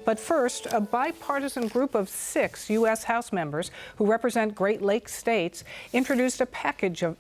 But first, a bipartisan group of 6 U.S. House members who represent Great Lakes states introduced a package of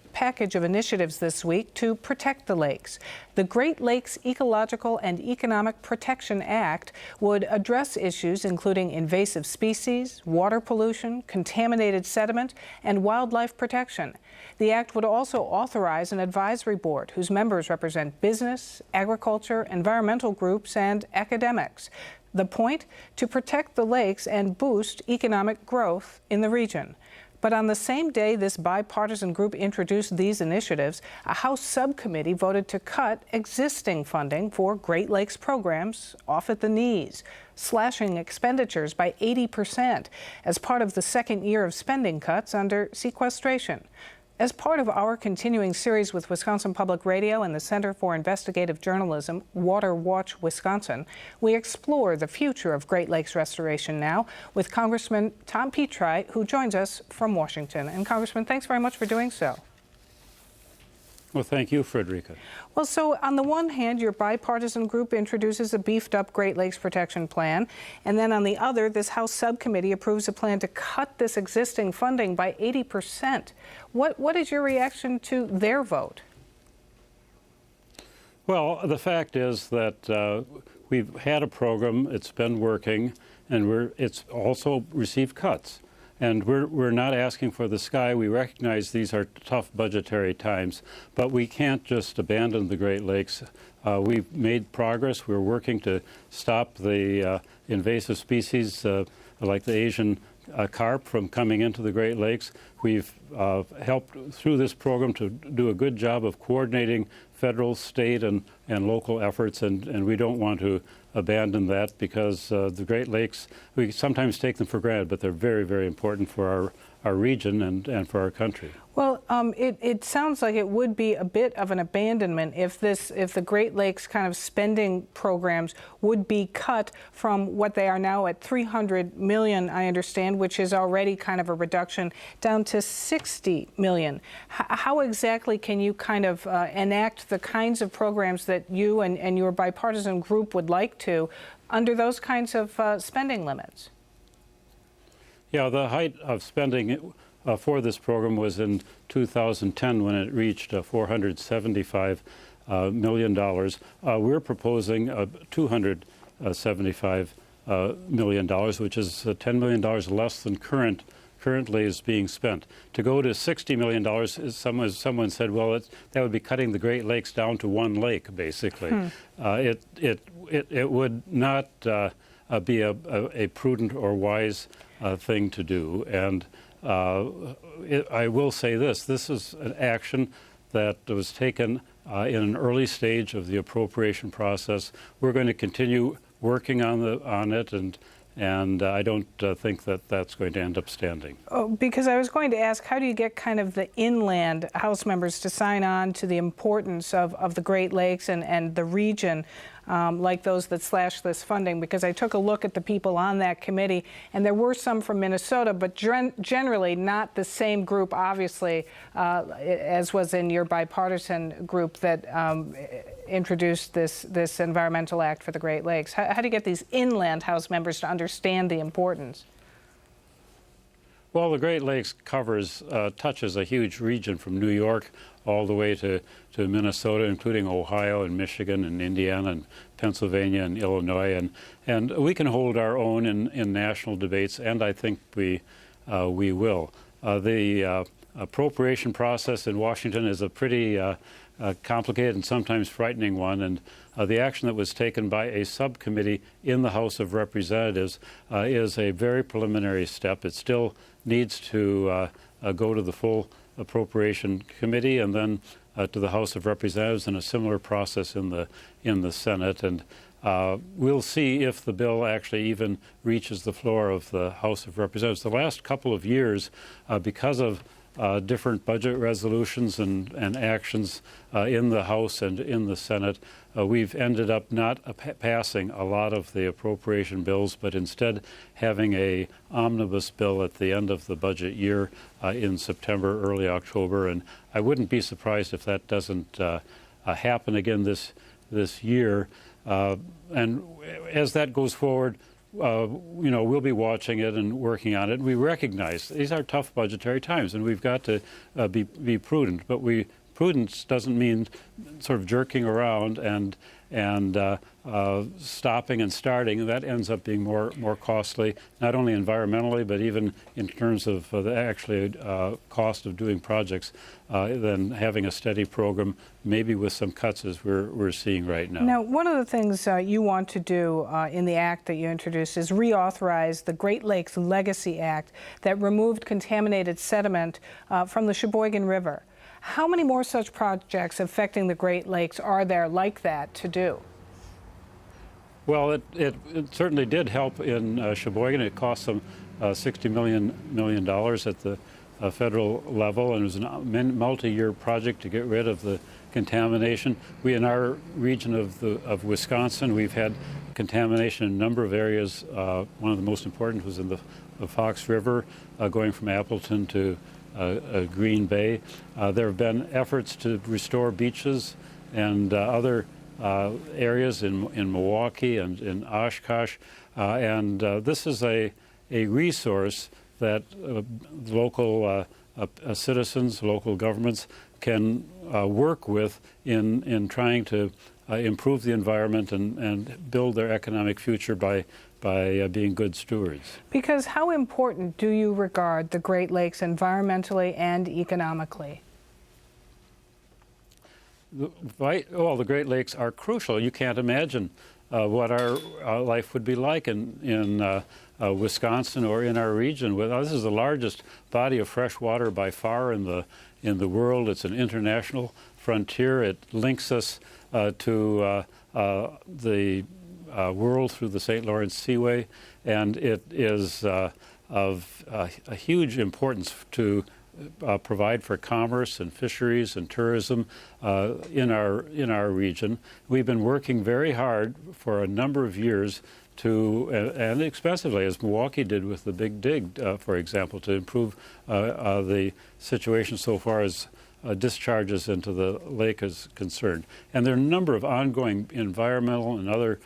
initiatives this week to protect the lakes. The Great Lakes Ecological and Economic Protection Act would address issues including invasive species, water pollution, contaminated sediment, and wildlife protection. The act would also authorize an advisory board whose members represent business, agriculture, environmental groups, and academics. The point? To protect the lakes and boost economic growth in the region. But on the same day this bipartisan group introduced these initiatives, a House subcommittee voted to cut existing funding for Great Lakes programs off at the knees, slashing expenditures by 80% as part of the second year of spending cuts under sequestration. As part of our continuing series with Wisconsin Public Radio and the Center for Investigative Journalism, Water Watch Wisconsin, we explore the future of Great Lakes restoration now with Congressman Tom Petri, who joins us from Washington. And Congressman, thanks very much for doing so. Well, thank you, Frederica. Well, so on the one hand, your bipartisan group introduces a beefed-up Great Lakes Protection Plan, and then on the other, this House subcommittee approves a plan to cut this existing funding by 80%. What is your reaction to their vote? Well, the fact is that we've had a program, it's been working, and it's also received cuts. And we're not asking for the sky. We recognize these are tough budgetary times, but we can't just abandon the Great Lakes. We've made progress. We're working to stop the invasive species like the Asian carp from coming into the Great Lakes. We've helped through this program to do a good job of coordinating federal, state, and local efforts, and we don't want to abandon that because the Great Lakes, we sometimes take them for granted, but they're very, very important for our region and for our country. Well, it sounds like it would be a bit of an abandonment if the Great Lakes kind of spending programs would be cut from what they are now at $300 million, I understand, which is already kind of a reduction, down to $60 million. How exactly can you kind of enact the kinds of programs that you and your bipartisan group would like to under those kinds of spending limits? Yeah, the height of spending for this program was in 2010 when it reached $475 million. We're proposing $275 million, which is $10 million less than currently is being spent. To go to $60 million, someone said, well, that would be cutting the Great Lakes down to one lake, basically. It would not be a prudent or wise thing to do. And I will say this is an action that was taken in an early stage of the appropriation process. We're going to continue working on it, and I don't think that that's going to end up standing. Oh, because I was going to ask, how do you get kind of the inland House members to sign on to the importance of the Great Lakes and the region, like those that slash this funding? Because I took a look at the people on that committee, and there were some from Minnesota, but generally not the same group, obviously, as was in your bipartisan group that introduced this environmental act for the Great Lakes. How do you get these inland House members to understand the importance? Well, the Great Lakes touches a huge region from New York all the way to Minnesota, including Ohio and Michigan and Indiana and Pennsylvania and Illinois. And we can hold our own in national debates, and I think we will. The appropriation process in Washington is a pretty complicated and sometimes frightening one, and the action that was taken by a subcommittee in the House of Representatives is a very preliminary step. It still needs to go to the full appropriation committee and then to the House of Representatives, and a similar process in the Senate. And we'll see if the bill actually even reaches the floor of the House of Representatives. The last couple of years, because of different budget resolutions and actions in the House and in the Senate, we've ended up not passing a lot of the appropriation bills, but instead having a omnibus bill at the end of the budget year in September, early October. And I wouldn't be surprised if that doesn't happen again this year. And as that goes forward, we'll be watching it and working on it. We recognize these are tough budgetary times, and we've got to be prudent. But prudence doesn't mean sort of jerking around and stopping and starting. That ends up being more costly, not only environmentally, but even in terms of the cost of doing projects, than having a steady program, maybe with some cuts as we're seeing right now. Now, one of the things you want to do in the act that you introduced is reauthorize the Great Lakes Legacy Act that removed contaminated sediment from the Sheboygan River. How many more such projects affecting the Great Lakes are there like that to do? Well, it certainly did help in Sheboygan. It cost them $60 million at the federal level, and it was a multi-year project to get rid of the contamination. We, in our region of Wisconsin, we've had contamination in a number of areas. One of the most important was in the Fox River, going from Appleton to Green Bay. There have been efforts to restore beaches and other areas in Milwaukee and in Oshkosh, and this is a resource that local citizens, local governments can work with in trying to improve the environment and build their economic future by being good stewards. Because how important do you regard the Great Lakes environmentally and economically? Well, the Great Lakes are crucial. You can't imagine what our life would be like in Wisconsin or in our region. This is the largest body of fresh water by far in the world. It's an international frontier. It links us to the world through the St. Lawrence Seaway, and it is of a huge importance to provide for commerce and fisheries and tourism in our region. We've been working very hard for a number of years to, and expensively, as Milwaukee did with the Big Dig, for example, to improve the situation so far as discharges into the lake is concerned. And there are a number of ongoing environmental and other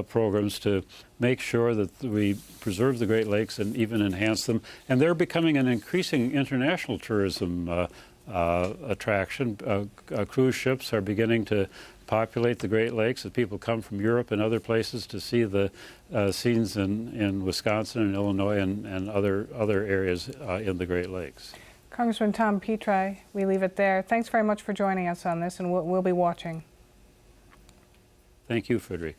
programs to make sure that we preserve the Great Lakes and even enhance them. And they're becoming an increasing international tourism attraction. Cruise ships are beginning to populate the Great Lakes as people come from Europe and other places to see the scenes in Wisconsin and Illinois and other areas in the Great Lakes. Congressman Tom Petri, we leave it there. Thanks very much for joining us on this, and we'll be watching. Thank you, Frederica.